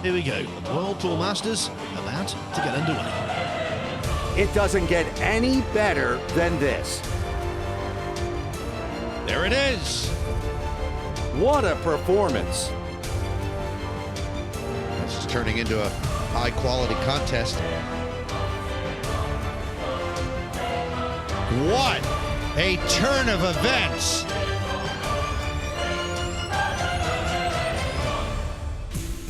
Here we go. World Tour Masters about to get underway. It doesn't get any better than this. There it is. What a performance. This is turning into a high-quality contest. What a turn of events.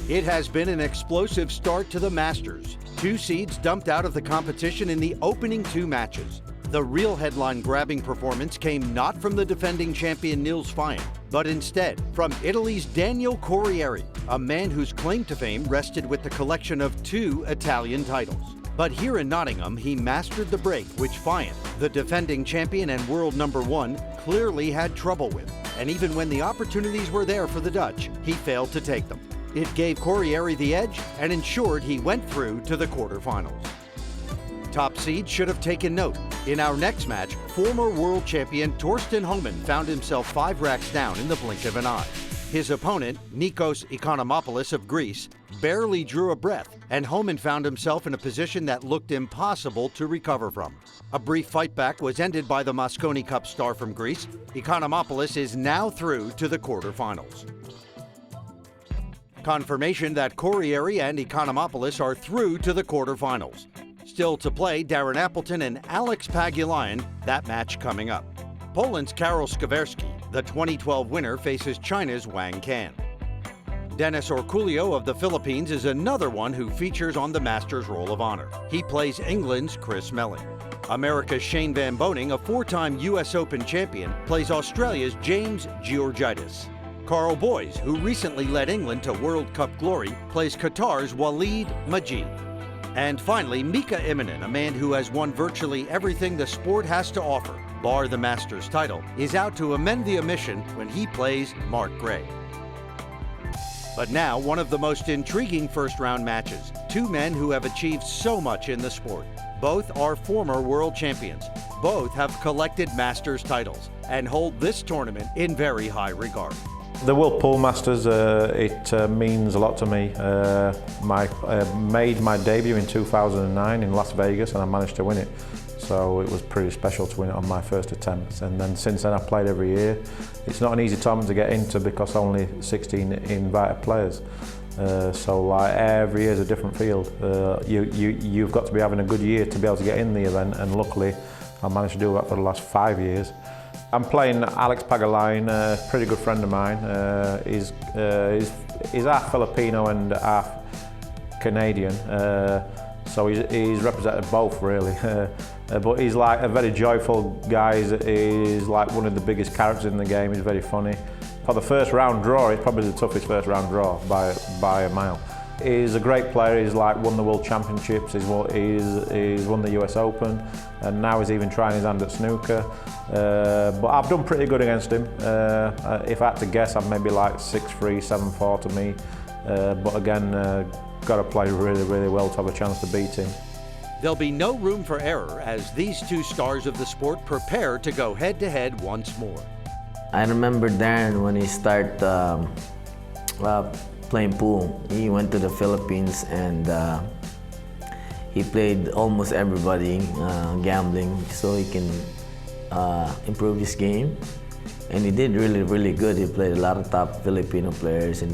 It has been an explosive start to the Masters. 2 seeds dumped out of the competition in the opening 2 matches. The real headline-grabbing performance came not from the defending champion Niels Feijen, but instead from Italy's Daniel Corriere, a man whose claim to fame rested with the collection of 2 Italian titles. But here in Nottingham, he mastered the break which Feijen, the defending champion and world #1, clearly had trouble with. And even when the opportunities were there for the Dutch, he failed to take them. It gave Corriere the edge and ensured he went through to the quarterfinals. Top seed should have taken note. In our next match, former world champion Torsten Homan found himself 5 racks down in the blink of an eye. His opponent, Nikos Economopoulos of Greece, barely drew a breath, and Homan found himself in a position that looked impossible to recover from. A brief fight back was ended by the Mosconi Cup star from Greece. Economopoulos is now through to the quarterfinals. Confirmation that Corriere and Economopoulos are through to the quarterfinals. Still to play, Darren Appleton and Alex Pagulayan, that match coming up. Poland's Karol Skawerski, the 2012 winner, faces China's Wang Can. Denis Orculio of the Philippines is another one who features on the Masters Roll of Honor. He plays England's Chris Melling. America's Shane Van Boening, a 4-time US Open champion, plays Australia's James Georgitis. Carl Boys, who recently led England to World Cup glory, plays Qatar's Walid Majid. And finally, Mika Immonen, a man who has won virtually everything the sport has to offer, bar the Masters title, is out to amend the omission when he plays Mark Gray. But now, one of the most intriguing first-round matches. 2 men who have achieved so much in the sport. Both are former world champions. Both have collected Masters titles and hold this tournament in very high regard. The World Pool Masters, it means a lot to me. I made my debut in 2009 in Las Vegas and I managed to win it. So it was pretty special to win it on my first attempt. And then since then I've played every year. It's not an easy tournament to get into because only 16 invited players. So like every year is a different field. You've got to be having a good year to be able to get in the event, and luckily I managed to do that for the last 5 years. I'm playing Alex Pagulayan, a pretty good friend of mine. He's half Filipino and half Canadian, so he's represented both really. But he's like a very joyful guy. He's like one of the biggest characters in the game. He's very funny. For the first round draw, it's probably the toughest first round draw by a mile. He's a great player. He's like won the World Championships. He's won the US Open, and now he's even trying his hand at snooker. But I've done pretty good against him. If I had to guess, I'm maybe like 6-3, 7-4 to me. But again, got to play really, really well to have a chance to beat him. There'll be no room for error as these 2 stars of the sport prepare to go head-to-head once more. I remember Darren when he started playing pool. He went to the Philippines and he played almost everybody gambling so he can improve his game. And he did really, really good. He played a lot of top Filipino players and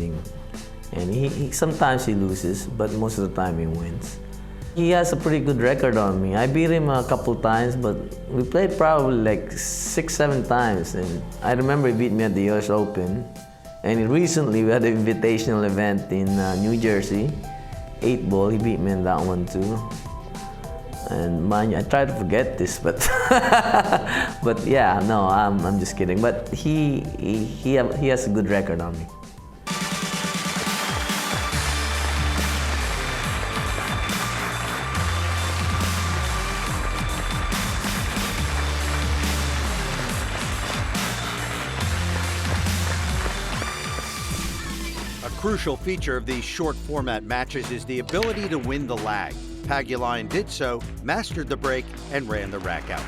he sometimes he loses, but most of the time he wins. He has a pretty good record on me. I beat him a couple times, but we played probably like 6-7 times. And I remember he beat me at the US Open. And recently we had an invitational event in New Jersey, 8-ball. He beat me in that one too. And mind you, I try to forget this, but but yeah, no, I'm just kidding. But he has a good record on me. A crucial feature of these short format matches is the ability to win the lag. Pagulayan did so, mastered the break, and ran the rack out.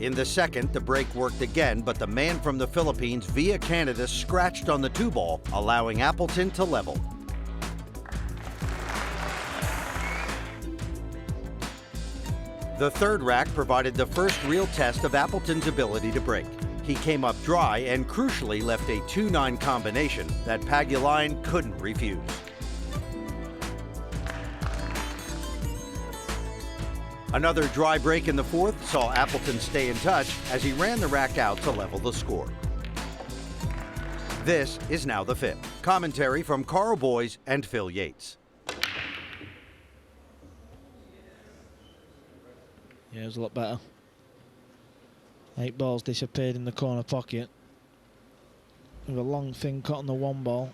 In the second, the break worked again, but the man from the Philippines via Canada scratched on the 2-ball, allowing Appleton to level. The third rack provided the first real test of Appleton's ability to break. He came up dry and crucially left a 2-9 combination that Pagulayan couldn't refuse. Another dry break in the fourth saw Appleton stay in touch as he ran the rack out to level the score. This is now the fifth. Commentary from Carl Boyes and Phil Yates. Yeah, it was a lot better. 8 balls disappeared in the corner pocket. With a long thin cut on the 1 ball.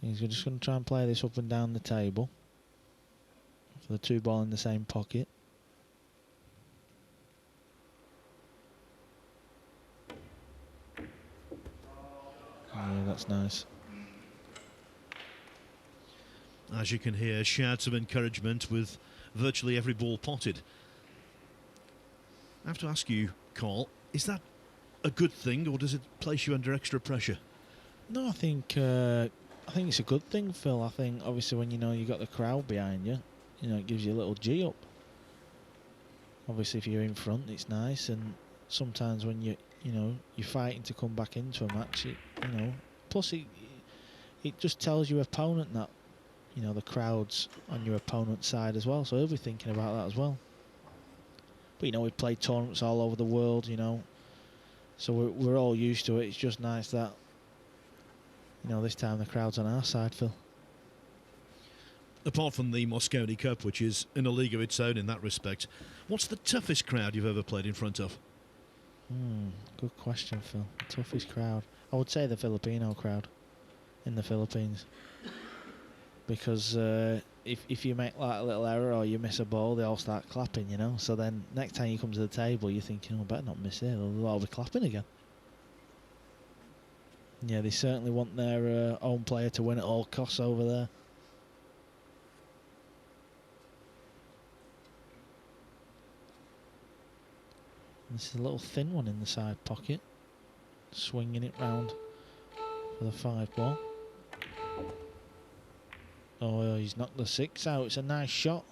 He's just going to try and play this up and down the table. For the 2 ball in the same pocket. Yeah, that's nice. As you can hear, shouts of encouragement with virtually every ball potted. I have to ask you, Carl, is that a good thing, or does it place you under extra pressure? No, I think it's a good thing, Phil. I think obviously when you know you got the crowd behind you, it gives you a little G up. Obviously, if you're in front, it's nice, and sometimes when you're fighting to come back into a match, plus it just tells your opponent that, the crowd's on your opponent's side as well, so he'll be thinking about that as well. But, we've played tournaments all over the world, so we're all used to it. It's just nice that, this time the crowd's on our side, Phil. Apart from the Mosconi Cup, which is in a league of its own in that respect, what's the toughest crowd you've ever played in front of? Good question, Phil. The toughest crowd. I would say the Filipino crowd in the Philippines. Because if you make like a little error or you miss a ball, they all start clapping, So then next time you come to the table, you're thinking, I better not miss it. They'll all be clapping again. Yeah, they certainly want their own player to win at all costs over there. This is a little thin one in the side pocket. Swinging it round for the 5 ball. Oh, he's knocked the 6 out. It's a nice shot.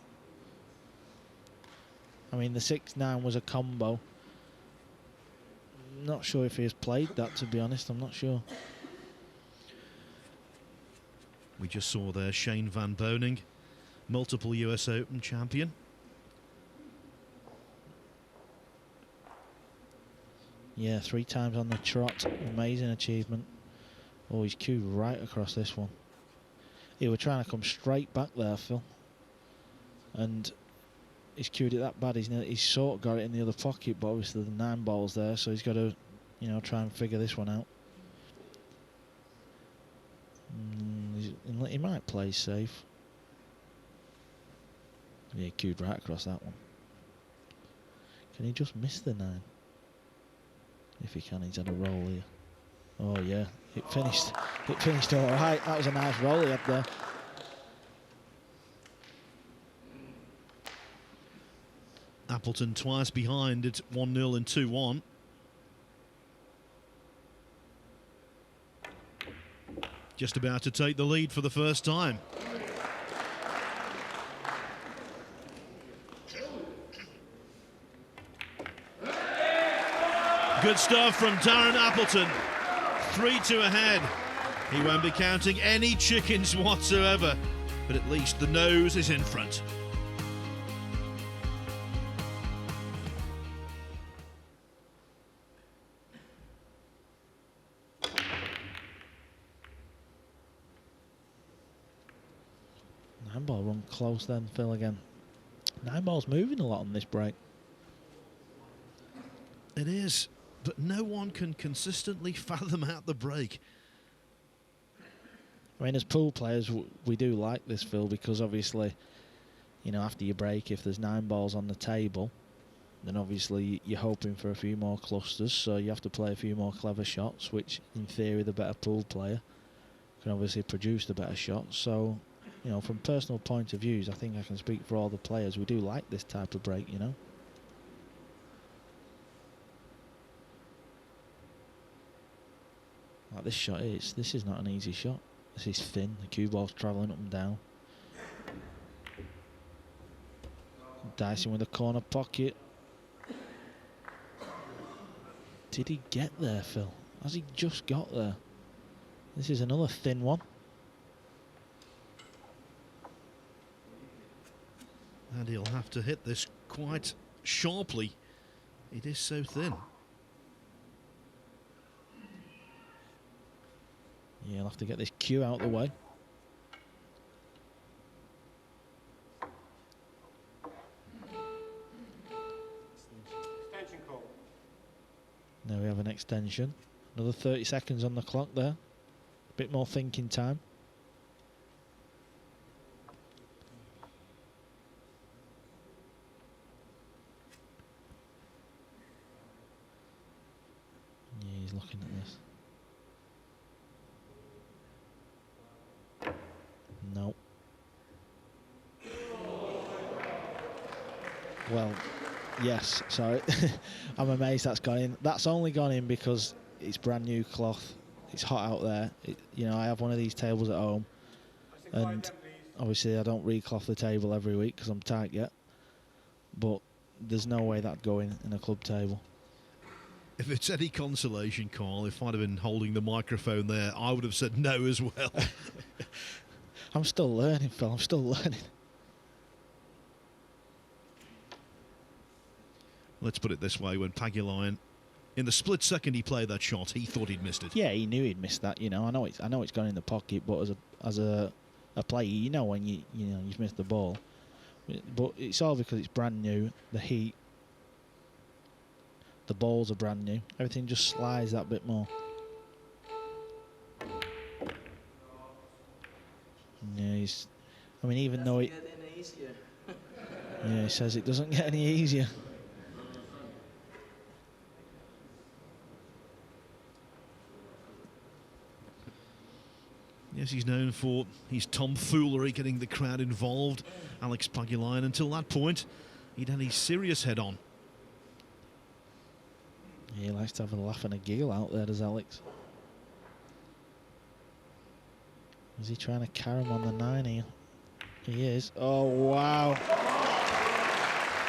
I mean, the 6-9 was a combo. Not sure if he has played that, to be honest. I'm not sure. We just saw there Shane Van Boning, multiple US Open champion. Yeah, 3 times on the trot. Amazing achievement. Oh, he's cued right across this one. He was trying to come straight back there, Phil. And he's cued it that bad. He's sort of got it in the other pocket, but obviously the 9 ball's there, so he's got to, try and figure this one out. He might play safe. Yeah, cued right across that one. Can he just miss the 9? If he can, he's had a roll here. Oh yeah, it finished all right. That was a nice roll he had there. Appleton twice behind at 1-0 and 2-1. Just about to take the lead for the first time. Good stuff from Darren Appleton. 3-2 ahead. He won't be counting any chickens whatsoever, but at least the nose is in front. Nine ball run close then, Phil, again. 9 ball's moving a lot on this break. It is, but no one can consistently fathom out the break. I mean, as pool players, we do like this, Phil, because obviously, after you break, if there's 9 balls on the table, then obviously you're hoping for a few more clusters, so you have to play a few more clever shots, which in theory the better pool player can obviously produce the better shots. So, you know, from personal point of views, I think I can speak for all the players. We do like this type of break, you know. Like this shot is, this is not an easy shot. This is thin, the cue ball's travelling up and down. Dicing with a corner pocket. Did he get there, Phil? Has he just got there? This is another thin one. And he'll have to hit this quite sharply. It is so thin. Yeah, he'll have to get this cue out of the way. Now we have an extension. Another 30 seconds on the clock there. A bit more thinking time. Yeah, he's looking at this. No. Well, yes, sorry. I'm amazed that's gone in. That's only gone in because it's brand new cloth. It's hot out there. You know, I have one of these tables at home, and obviously I don't recloth the table every week because I'm tight yet. But there's no way that'd go in a club table. If it's any consolation, Carl, if I'd have been holding the microphone there, I would have said no as well. I'm still learning, Phil. I'm still learning. Let's put it this way, when Pagulayan, in the split second he played that shot, he thought he'd missed it. Yeah, he knew he'd missed that. You know, I know it's gone in the pocket, but as a player, you know when you've missed the ball. But it's all because it's brand new. The heat, the balls are brand new. Everything just slides that bit more. Yeah, I mean, even though it. Yeah, he says it doesn't get any easier. Yes, he's known for his tomfoolery, getting the crowd involved. Alex Pagulayan, until that point, he'd had his serious head on. He likes to have a laugh and a giggle out there, does Alex? Is he trying to carry him on the 9 here? He is. Oh, wow.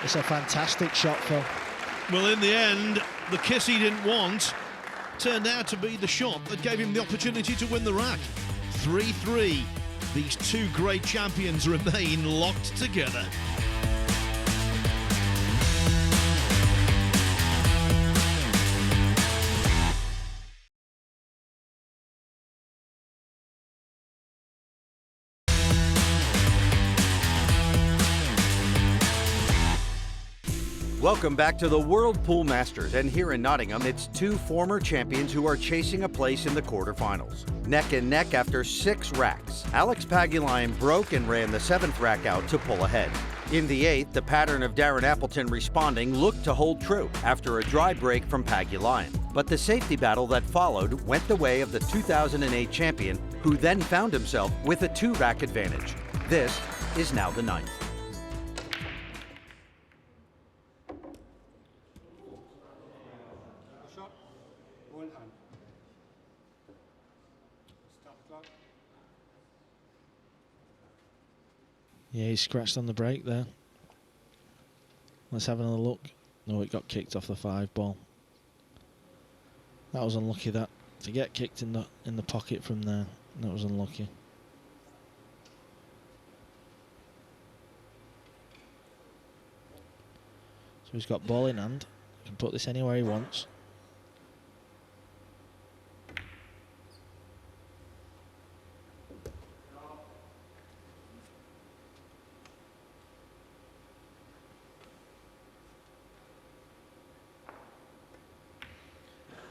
It's a fantastic shot, Phil. Well, in the end, the kiss he didn't want turned out to be the shot that gave him the opportunity to win the rack. 3-3. These two great champions remain locked together. Welcome back to the World Pool Masters, and here in Nottingham, it's two former champions who are chasing a place in the quarterfinals. Neck and neck after 6 racks, Alex Pagulayan broke and ran the 7th rack out to pull ahead. In the 8th, the pattern of Darren Appleton responding looked to hold true after a dry break from Pagulayan. But the safety battle that followed went the way of the 2008 champion, who then found himself with a 2-rack advantage. This is now the 9th. Yeah, he scratched on the break there. Let's have another look. No, it got kicked off the 5 ball. That was unlucky, that. To get kicked in the pocket from there, that was unlucky. So he's got ball in hand. He can put this anywhere he wants.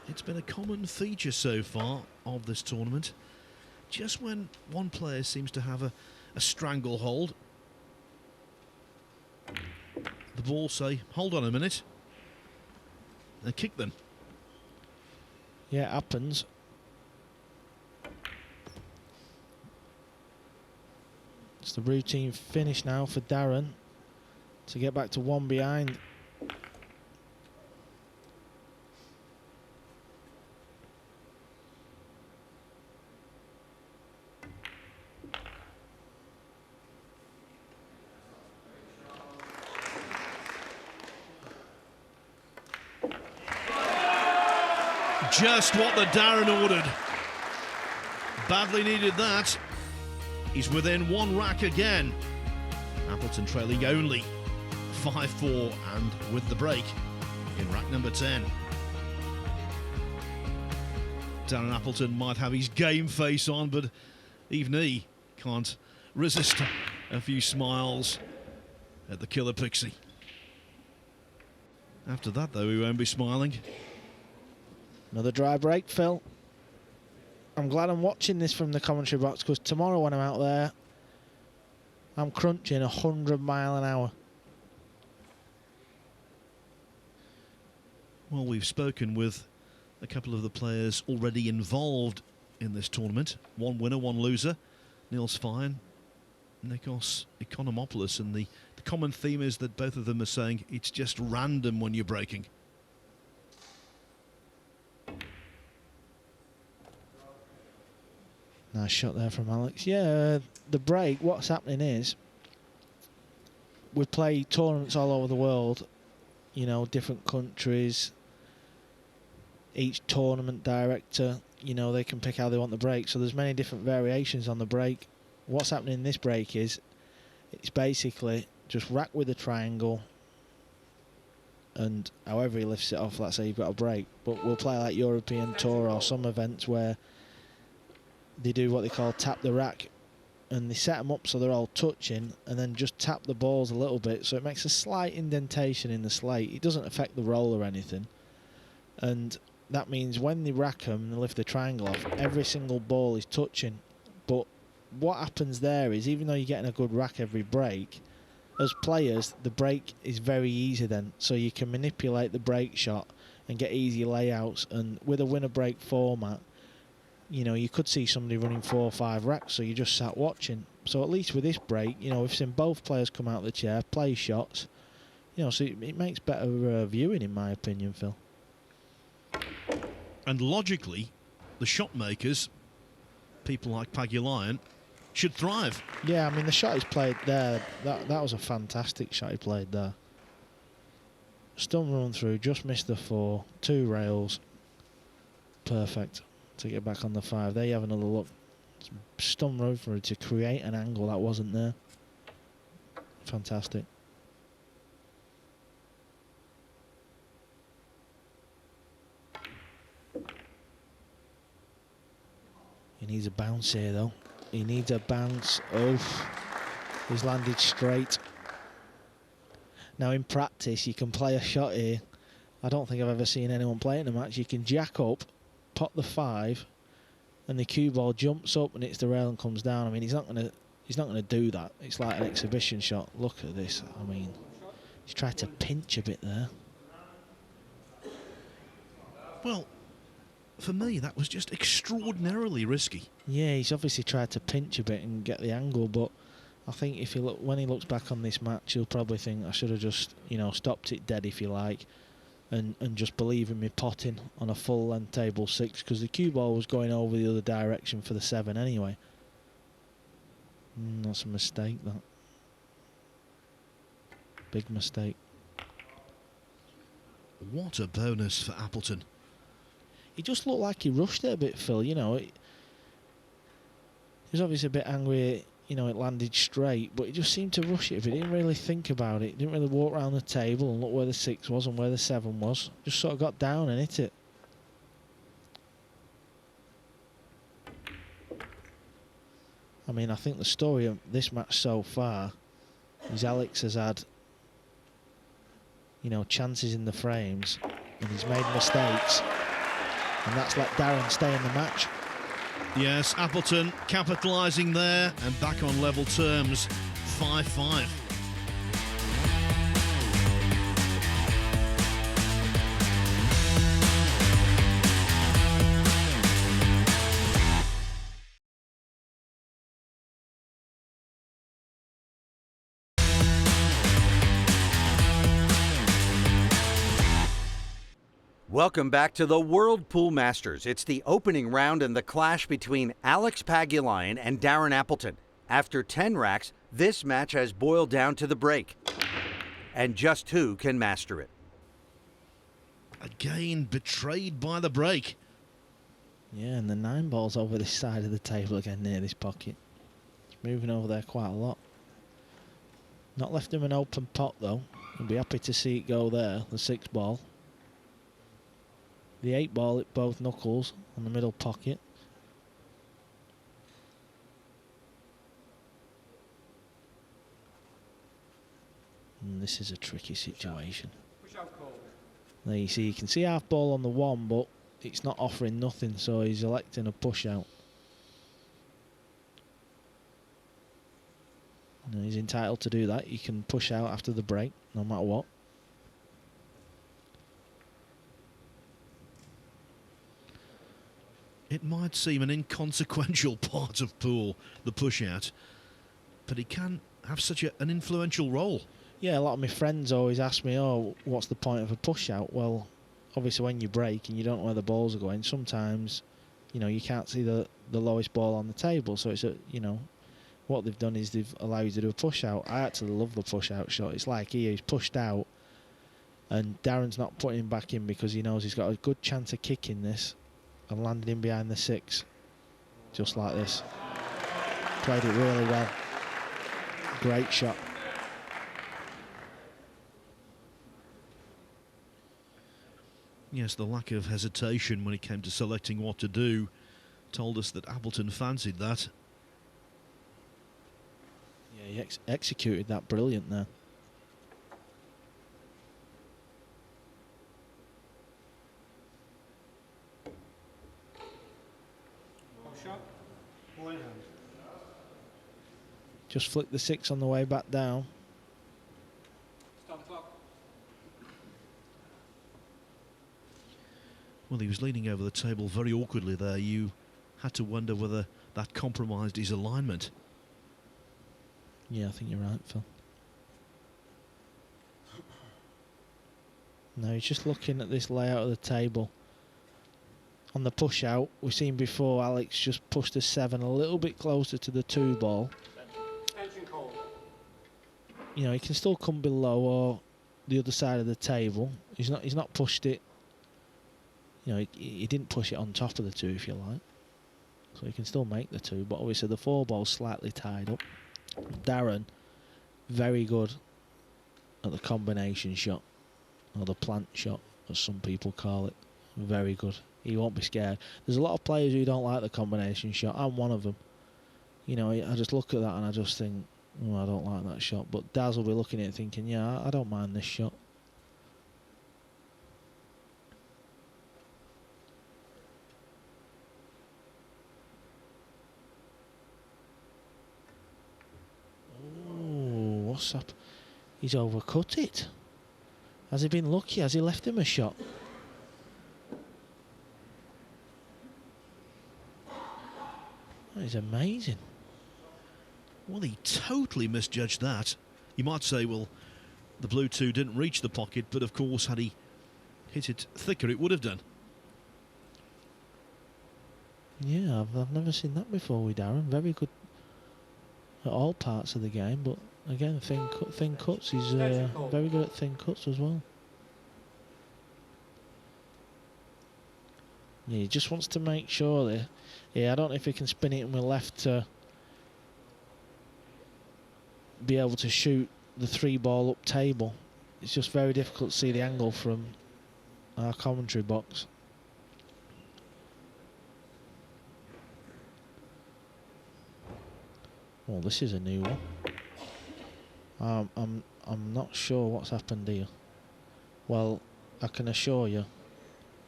It's been a common feature so far of this tournament. Just when one player seems to have a stranglehold, the ball say, hold on a minute, and kick them. Yeah, it happens. It's the routine finish now for Darren to get back to 1 behind. Just what the Darren ordered. Badly needed that. He's within 1 rack again. Appleton trailing only 5-4 and with the break in rack number 10. Darren Appleton might have his game face on, but even he can't resist a few smiles at the killer pixie. After that, though, he won't be smiling. Another dry break, Phil. I'm glad I'm watching this from the commentary box, because tomorrow when I'm out there, I'm crunching 100 mile an hour. Well, we've spoken with a couple of the players already involved in this tournament. 1 winner, 1 loser. Niels Fine, Nikos Economopoulos, and the common theme is that both of them are saying it's just random when you're breaking. Nice shot there from Alex. Yeah, the break, what's happening is we play tournaments all over the world, you know, different countries. Each tournament director, you know, they can pick how they want the break. So there's many different variations on the break. What's happening in this break is it's basically just rack with a triangle, and however he lifts it off, let's say you've got a break. But we'll play like European Tour or some events where they do what they call tap the rack, and they set them up so they're all touching, and then just tap the balls a little bit so it makes a slight indentation in the slate. It doesn't affect the roll or anything, and that means when they rack them and they lift the triangle off, every single ball is touching. But what happens there is, even though you're getting a good rack every break, as players the break is very easy then, so you can manipulate the break shot and get easy layouts. And with a winner break format, you know, you could see somebody running 4 or 5 racks, so you just sat watching. So at least with this break, you know, we've seen both players come out of the chair, play shots, you know, so it makes better viewing, in my opinion, Phil. And logically, the shot makers, people like Pagulayan, should thrive. Yeah, I mean, the shot he's played there, that was a fantastic shot he played there. Stun run through, just missed the 4, 2 rails. Perfect to get back on the 5. There you have another look. Stun run through to create an angle that wasn't there. Fantastic. He needs a bounce here, though. He needs a bounce. Oof. He's landed straight. Now, in practice, you can play a shot here. I don't think I've ever seen anyone play it in a match. You can jack up, pop the 5, and the cue ball jumps up and hits the rail and comes down. I mean, he's not gonna do that. It's like an exhibition shot. Look at this. I mean, he's tried to pinch a bit there. Well, for me, that was just extraordinarily risky. Yeah, he's obviously tried to pinch a bit and get the angle, but I think if when he looks back on this match, he'll probably think I should have just, you know, stopped it dead, if you like, and just believe in me potting on a full length table 6, because the cue ball was going over the other direction for the 7 anyway. That's a mistake, that. Big mistake. What a bonus for Appleton. He just looked like he rushed it a bit, Phil. You know, he was obviously a bit angry, you know, it landed straight, but he just seemed to rush it a bit. He didn't really think about it. He didn't really walk around the table and look where the 6 was and where the 7 was. Just sort of got down and hit it. I mean, I think the story of this match so far is Alex has had, you know, chances in the frames, and he's made mistakes, and that's let Darren stay in the match. Yes, Appleton capitalising there and back on level terms, 5-5. Welcome back to the World Pool Masters. It's the opening round and the clash between Alex Pagulayan and Darren Appleton. After 10 racks, this match has boiled down to the break. And just who can master it? Again, betrayed by the break. Yeah, and the 9 ball's over this side of the table again near this pocket. It's moving over there quite a lot. Not left him an open pot though. He'll be happy to see it go there, the 6 ball. The 8 ball at both knuckles on the middle pocket. And this is a tricky situation. There you see, you can see half ball on the 1, but it's not offering nothing, so he's electing a push out. And he's entitled to do that. He can push out after the break, no matter what. It might seem an inconsequential part of pool, the push out, but it can have such an influential role. Yeah, a lot of my friends always ask me, oh, what's the point of a push out? Well, obviously when you break and you don't know where the balls are going, sometimes, you know, you can't see the lowest ball on the table. So it's what they've done is they've allowed you to do a push out. I actually love the push out shot. It's like he's pushed out and Darren's not putting him back in because he knows he's got a good chance of kicking this and landing in behind the 6, just like this. Played it really well. Great shot. Yes, the lack of hesitation when it came to selecting what to do told us that Appleton fancied that. Yeah, he executed that brilliant there. Just flick the 6 on the way back down. Well, he was leaning over the table very awkwardly there. You had to wonder whether that compromised his alignment. Yeah, I think you're right, Phil. No, he's just looking at this layout of the table. On the push out, we've seen before Alex just pushed the 7 a little bit closer to the 2 ball. You know, he can still come below or the other side of the table. He's not pushed it. You know, he didn't push it on top of the 2, if you like. So he can still make the 2, but obviously the 4 ball's slightly tied up. Darren, very good at the combination shot, or the plant shot, as some people call it. Very good. He won't be scared. There's a lot of players who don't like the combination shot. I'm one of them. You know, I just look at that and I just think, oh, I don't like that shot. But Daz will be looking at it thinking, yeah, I don't mind this shot. Oh, what's up? He's overcut it. Has he been lucky? Has he left him a shot? That is amazing. Well, he totally misjudged that. You might say, well, the blue 2 didn't reach the pocket, but of course, had he hit it thicker, it would have done. Yeah, I've never seen that before with Darren. Very good at all parts of the game, but again, thin cuts. He's very good at thin cuts as well. Yeah, he just wants to make sure that. Yeah, I don't know if he can spin it in with left to be able to shoot the 3 ball up table. It's just very difficult to see the angle from our commentary box. Well, this is a new one. I'm not sure what's happened here. Well, I can assure you,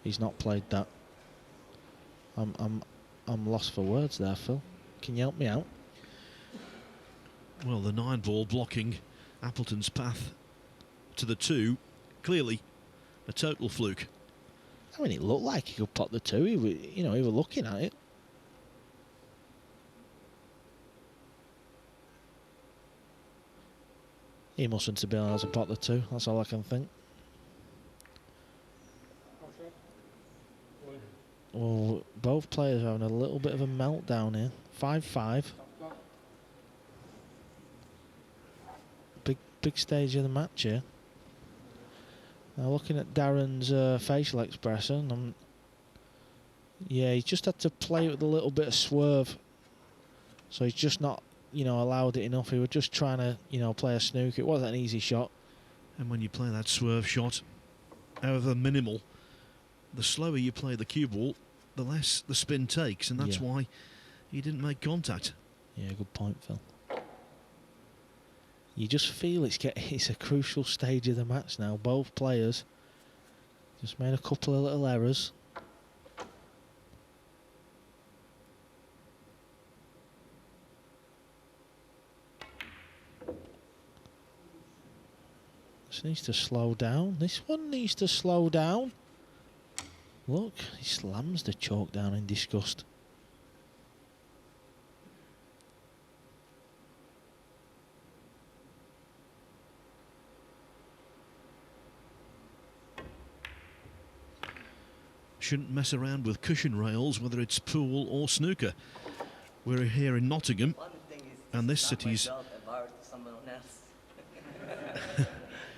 he's not played that. I'm lost for words there, Phil. Can you help me out? Well, the 9 ball blocking Appleton's path to the 2, clearly a total fluke. I mean, it looked like he could pot the 2. He were looking at it. He mustn't have been able to pot the 2. That's all I can think. both players are having a little bit of a meltdown here. 5-5. Big stage of the match here. Now looking at Darren's facial expression, yeah, he's just had to play it with a little bit of swerve. So he's just not, allowed it enough. He was just trying to, play a snooker. It wasn't an easy shot. And when you play that swerve shot, however minimal, the slower you play the cue ball, the less the spin takes, and that's why he didn't make contact. Yeah, good point, Phil. You just feel it's a crucial stage of the match now. Both players just made a couple of little errors. This needs to slow down. This one needs to slow down. Look, he slams the chalk down in disgust. Shouldn't mess around with cushion rails, whether it's pool or snooker. We're here in Nottingham, and this city's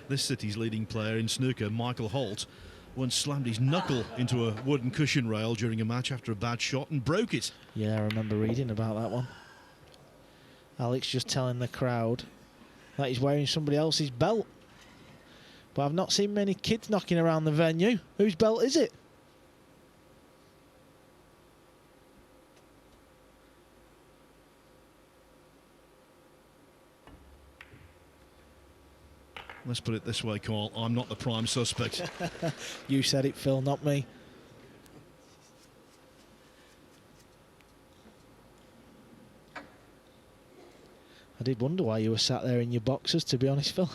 this city's leading player in snooker, Michael Holt, once slammed his knuckle into a wooden cushion rail during a match after a bad shot and broke it. Yeah, I remember reading about that one. Alex just telling the crowd that he's wearing somebody else's belt. But I've not seen many kids knocking around the venue. Whose belt is it? Let's put it this way, Carl, I'm not the prime suspect. You said it, Phil, not me. I did wonder why you were sat there in your boxers, to be honest, Phil.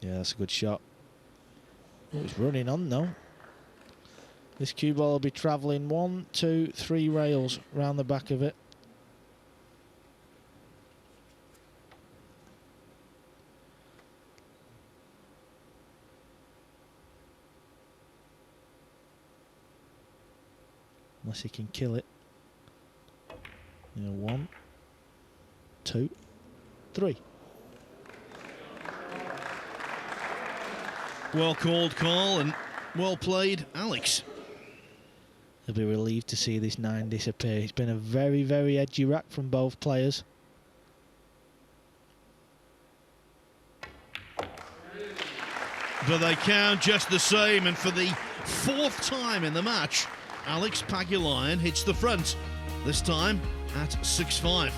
Yeah, that's a good shot. Oh, it's running on, though. This cue ball will be travelling 1, 2, 3 rails round the back of it. Unless he can kill it. 1, 2, 3. Well called, Carl, and well played, Alex. They'll be relieved to see this 9 disappear. It's been a very, very edgy rack from both players. But they count just the same, and for the 4th time in the match, Alex Pagulayan hits the front, this time at 6-5.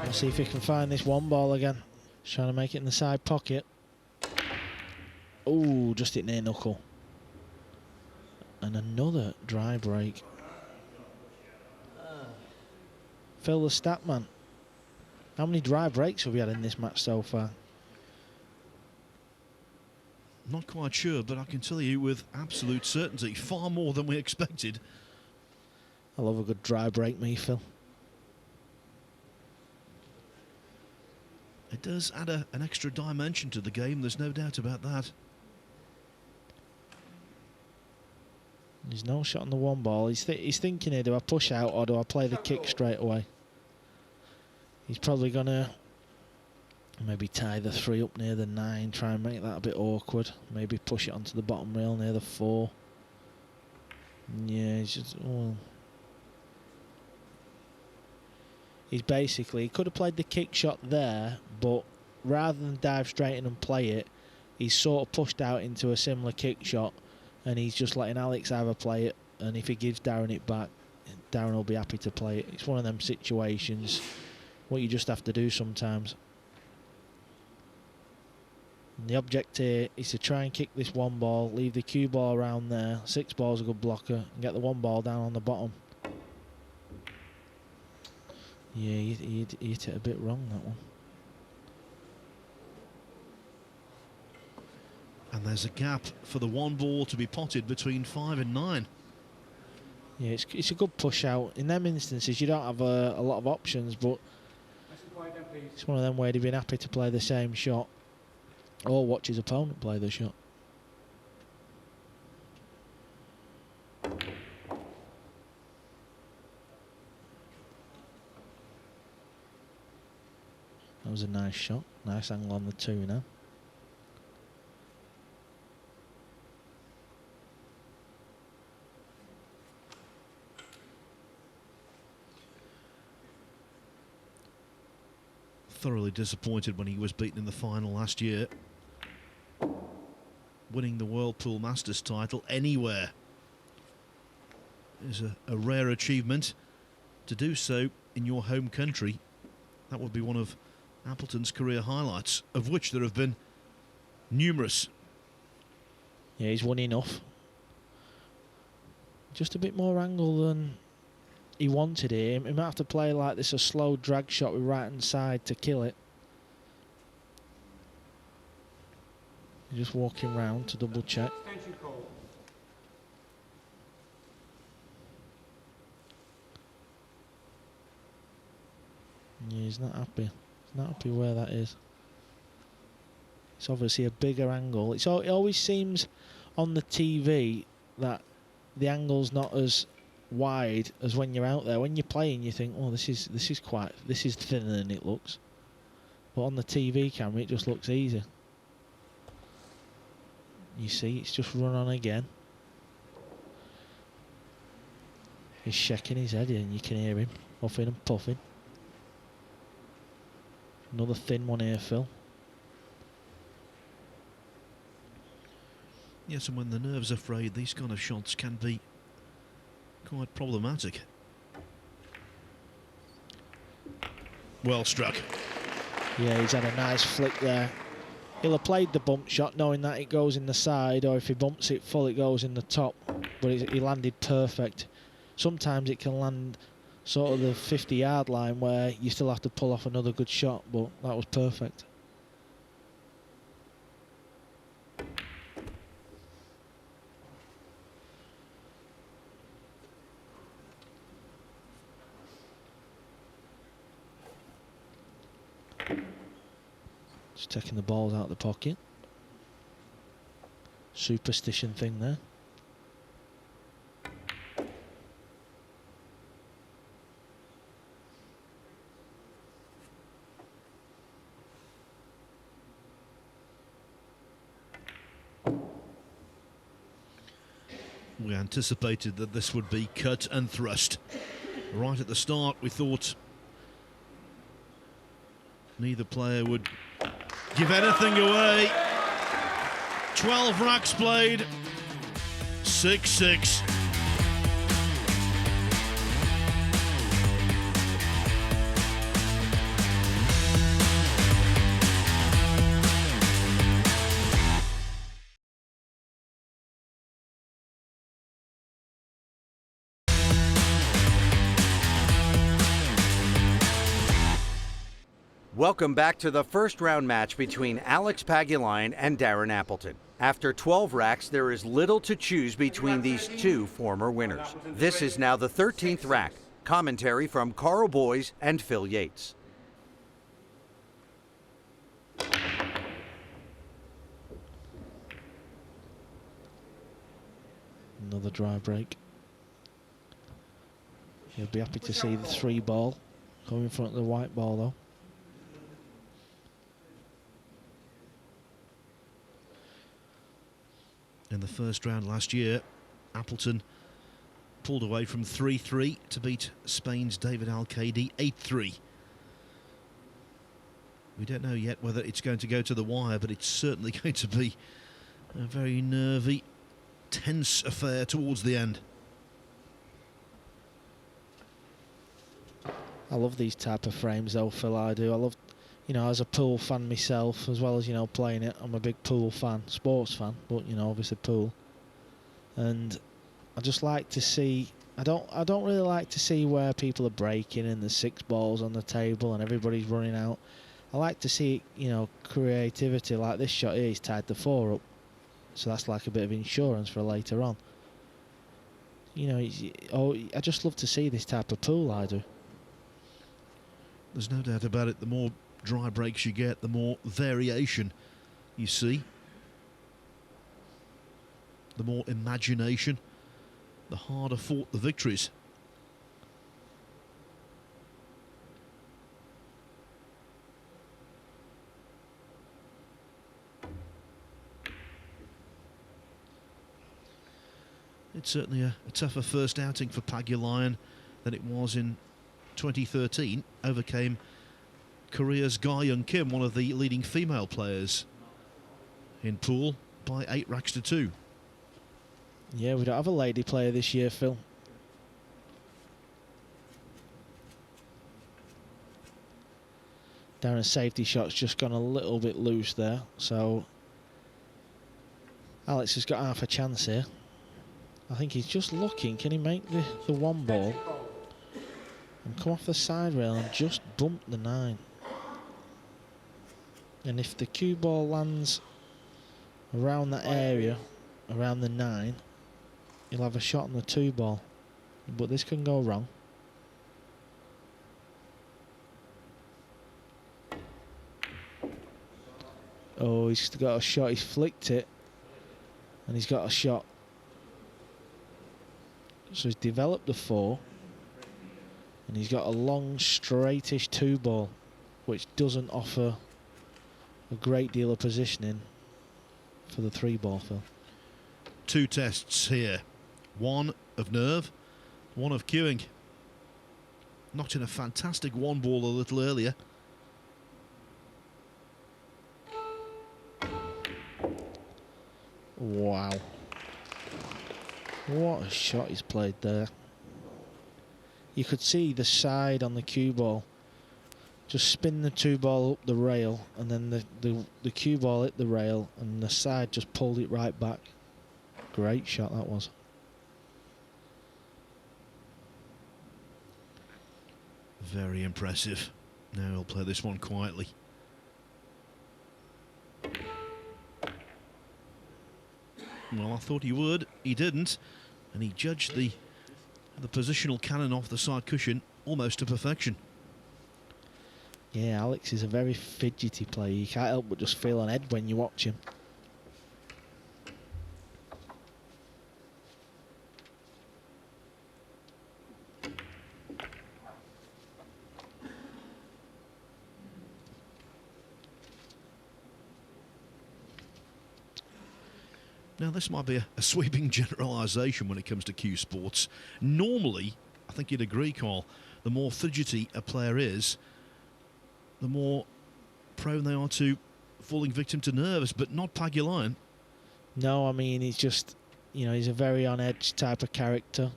Let's see if he can find this one ball again. He's trying to make it in the side pocket. Oh, just hit near knuckle. And another dry break. Phil, the stat man. How many dry breaks have we had in this match so far? Not quite sure, but I can tell you with absolute certainty, far more than we expected. I love a good dry break, me, Phil. It does add an extra dimension to the game, there's no doubt about that. There's no shot on the one ball. He's thinking here, do I push out or do I play the kick straight away? He's probably going to maybe tie the 3 up near the 9, try and make that a bit awkward. Maybe push it onto the bottom rail near the 4. Yeah, he's just... Oh. He's basically, he could have played the kick shot there, but rather than dive straight in and play it, he's sort of pushed out into a similar kick shot, and he's just letting Alex either play it, and if he gives Darren it back, Darren will be happy to play it. It's one of them situations, what you just have to do sometimes. And the object here is to try and kick this one ball, leave the cue ball around there. 6 ball's a good blocker, and get the one ball down on the bottom. Yeah, he hit it a bit wrong, that one. And there's a gap for the one ball to be potted between 5 and 9. Yeah, it's a good push out. In them instances, you don't have a lot of options, but it's one of them where he'd been happy to play the same shot or watch his opponent play the shot. That was a nice shot. Nice angle on the 2 now. Thoroughly disappointed when he was beaten in the final last year. Winning the Whirlpool Masters title anywhere is a rare achievement. To do so in your home country, that would be one of Appleton's career highlights, of which there have been numerous. Yeah, he's won enough. Just a bit more angle than he wanted here. He might have to play like this, a slow drag shot with right hand side to kill it. Just walking round to double check. Yeah, he's not happy. He's not happy where that is. It's obviously a bigger angle. It always seems on the TV that the angle's not as wide as when you're out there. When you're playing, you think, oh, this is thinner than it looks. But on the TV camera, it just looks easy. You see, it's just run on again. He's shaking his head and you can hear him huffing and puffing. Another thin one here, Phil. Yes, and when the nerves are frayed, these kind of shots can be quite problematic. Well struck. Yeah, he's had a nice flick there. He'll have played the bump shot knowing that it goes in the side, or if he bumps it full, it goes in the top. But he landed perfect. Sometimes it can land sort of the 50-yard line where you still have to pull off another good shot, but that was perfect. Just taking the balls out of the pocket. Superstition thing there. We anticipated that this would be cut and thrust. Right at the start, we thought neither player would give anything away. 12 racks played, 6-6. Welcome back to the first round match between Alex Pagulayan and Darren Appleton. After 12 racks, there is little to choose between these two former winners. This is now the 13th rack. Commentary from Carl Boyes and Phil Yates. Another dry break. He'll be happy to see the 3 ball come in front of the white ball though. In the first round last year, Appleton pulled away from 3-3 to beat Spain's David Alcaide 8-3. We don't know yet whether it's going to go to the wire, but it's certainly going to be a very nervy, tense affair towards the end. I love these type of frames though, Phil, I do. I love, you know, as a pool fan myself, as well as, you know, playing it, I'm a big pool fan, sports fan, but, you know, obviously pool. And I just like to see, I don't really like to see where people are breaking and there's 6 balls on the table and everybody's running out. I like to see, you know, creativity like this shot here. He's tied the 4 up, so that's like a bit of insurance for later on. You know, I just love to see this type of pool, I do. There's no doubt about it. The more dry breaks you get, the more variation you see. The more imagination, the harder fought the victories. It's certainly a tougher first outing for Pagulayan than it was in 2013. Overcame Korea's Ga Young Kim, one of the leading female players in pool, by 8 racks to 2. Yeah, we don't have a lady player this year, Phil. Darren's safety shot's just gone a little bit loose there, so Alex has got half a chance here. I think he's just looking, can he make the 1 ball and come off the side rail and just bump the 9? And if the cue ball lands around that area, around the 9, he'll have a shot on the 2 ball. But this can go wrong. Oh, he's got a shot, he's flicked it, and he's got a shot. So he's developed the 4, and he's got a long, straightish 2 ball, which doesn't offer a great deal of positioning for the 3 ball, Phil. 2 tests here. 1 of nerve, 1 of cueing. Knocked in a fantastic 1 ball a little earlier. Wow. What a shot he's played there. You could see the side on the cue ball just spin the 2 ball up the rail, and then the cue ball hit the rail and the side just pulled it right back. Great shot that was. Very impressive. Now he'll play this one quietly. Well, I thought he would. He didn't. And he judged the positional cannon off the side cushion almost to perfection. Yeah, Alex is a very fidgety player. You can't help but just feel on edge when you watch him. Now, this might be a sweeping generalisation when it comes to cue sports. Normally, I think you'd agree, Carl, the more fidgety a player is, the more prone they are to falling victim to nerves, but not Pagulayan. No, I mean, he's just, you know, he's a very on-edge type of character.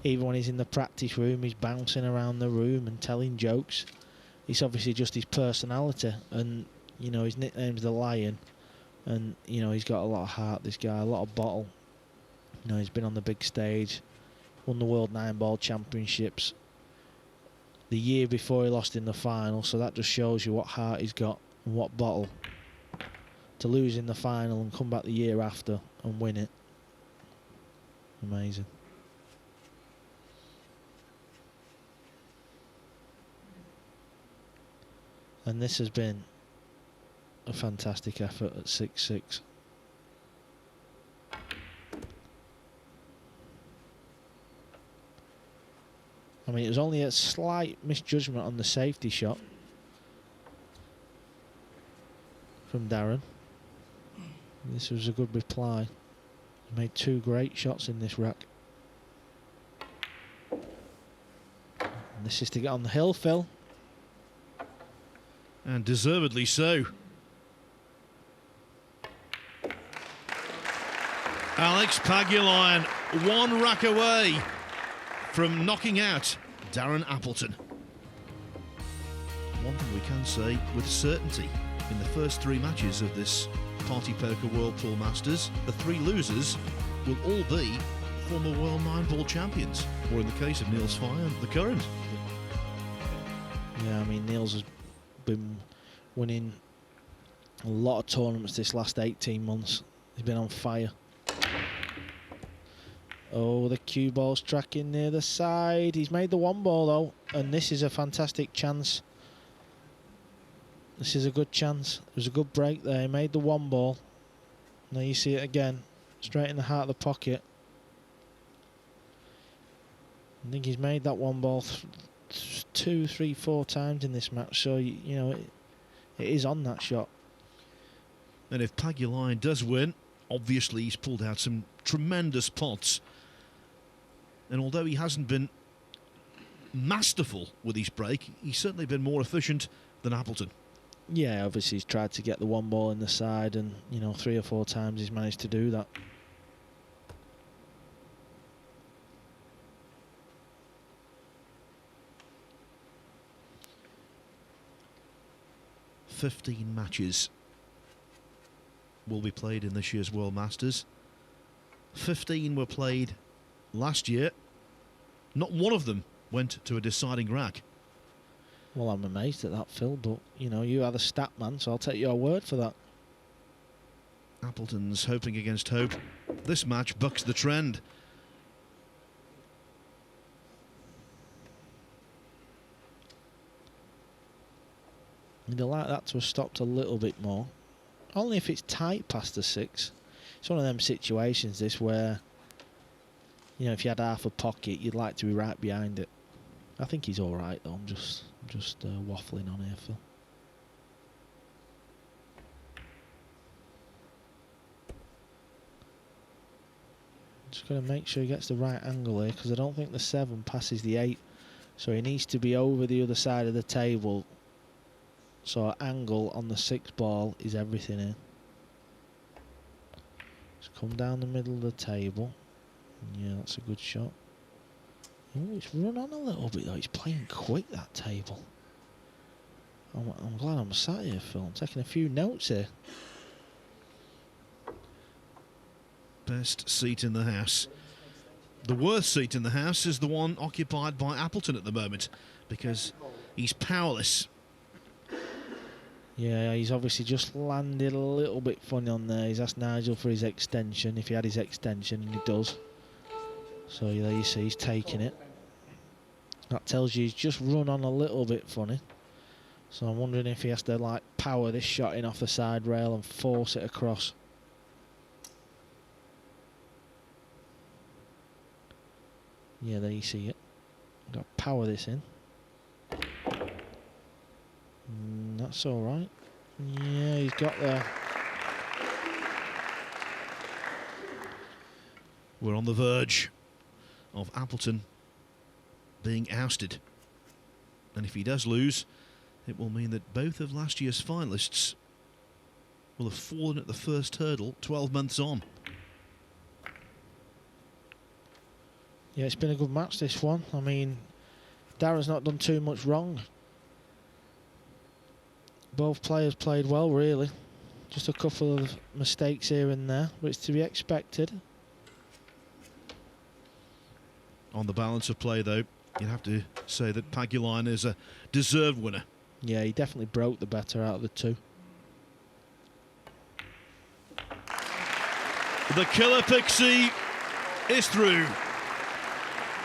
Even when he's in the practice room, he's bouncing around the room and telling jokes. It's obviously just his personality, and, you know, his nickname's the Lion. And, you know, he's got a lot of heart, this guy, a lot of bottle. You know, he's been on the big stage, won the World 9-Ball Championships the year before he lost in the final, so that just shows you what heart he's got and what bottle. To lose in the final and come back the year after and win it. Amazing. And this has been a fantastic effort at 6-6. I mean, it was only a slight misjudgment on the safety shot from Darren. This was a good reply. He made 2 great shots in this rack. And this is to get on the hill, Phil. And deservedly so. Alex Pagulayan, 1 rack away from knocking out Darren Appleton. one thing we can say with certainty, in the first 3 matches of this Party Poker World Pool Masters, the 3 losers will all be former World 9-ball champions, or in the case of Niels Fire, the current. Yeah, I mean, Niels has been winning a lot of tournaments this last 18 months. He's been on fire. Oh, the cue ball's tracking near the side. He's made the 1 ball though, and this is a fantastic chance. This is a good chance. It was a good break there. He made the 1 ball. Now you see it again, straight in the heart of the pocket. I think he's made that 1 ball 2, 3, 4 times in this match, so you know it is on that shot. And if Pagulayan does win, obviously he's pulled out some tremendous pots. And although he hasn't been masterful with his break, he's certainly been more efficient than Appleton. Yeah, obviously he's tried to get the 1 ball in the side, and you know 3 or 4 times he's managed to do that. "15 matches will be played in this year's World Masters. 15 were played last year. Not one of them went to a deciding rack. Well, I'm amazed at that, Phil, but you know, you are the stat man, so I'll take your word for that. Appleton's hoping against hope. This match bucks the trend. I'd like that to have stopped a little bit more. Only if it's tight past the 6. It's one of them situations, this, where, you know, if you had half a pocket, you'd like to be right behind it. I think he's all right, though. I'm just waffling on here, Phil. Just got to make sure he gets the right angle here, because I don't think the 7 passes the 8. So he needs to be over the other side of the table. So angle on the 6 ball is everything here. Just come down the middle of the table. Yeah, that's a good shot. Oh, it's run on a little bit though. He's playing quick, that table. I'm glad I'm sat here, Phil. I'm taking a few notes here. Best seat in the house. The worst seat in the house is the one occupied by Appleton at the moment, because he's powerless. Yeah, he's obviously just landed a little bit funny on there. He's asked Nigel for his extension, if he had his extension, and he does. So there you see, he's taking it. That tells you he's just run on a little bit funny. So I'm wondering if he has to like power this shot in off the side rail and force it across. Yeah, there you see it. Got to power this in. That's all right. Yeah, he's got there. We're on the verge of Appleton being ousted. And if he does lose, it will mean that both of last year's finalists will have fallen at the first hurdle 12 months on. Yeah, it's been a good match, this one. I mean, Darren's not done too much wrong. Both players played well, really. Just a couple of mistakes here and there, but it's to be expected. On the balance of play, though, you'd have to say that Pagulayan is a deserved winner. Yeah, he definitely broke the better out of the 2. The Killer Pixie is through.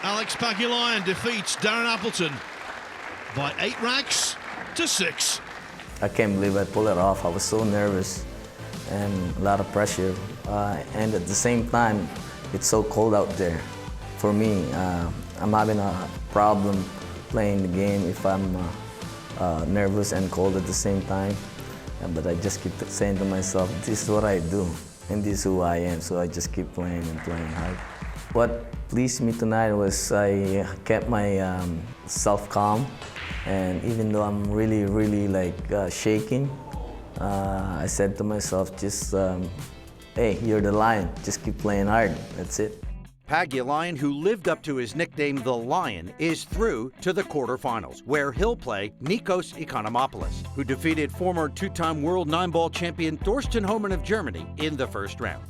Alex Pagulayan defeats Darren Appleton by 8 racks to 6. I can't believe I pulled it off. I was so nervous and a lot of pressure. And at the same time, it's so cold out there. For me, I'm having a problem playing the game if I'm nervous and cold at the same time. But I just keep saying to myself, this is what I do, and this is who I am. So I just keep playing and playing hard. What pleased me tonight was I kept my self-calm. And even though I'm really like shaking, I said to myself, just, hey, you're the lion. Just keep playing hard. That's it. Pagulayan, who lived up to his nickname the Lion, is through to the quarterfinals, where he'll play Nikos Economopoulos, who defeated former two-time world 9-ball champion Thorsten Hohmann of Germany in the first round.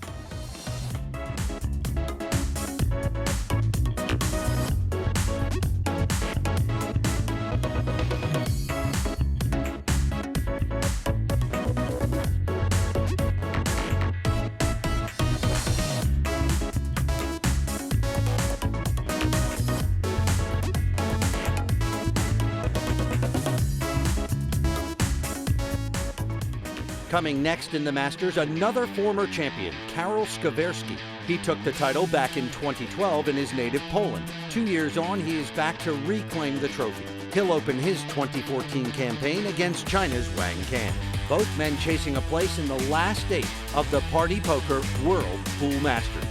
Coming next in the Masters, another former champion, Karol Skawerski. He took the title back in 2012 in his native Poland. 2 years on, he is back to reclaim the trophy. He'll open his 2014 campaign against China's Wang Can. Both men chasing a place in the last 8 of the Party Poker World Pool Masters.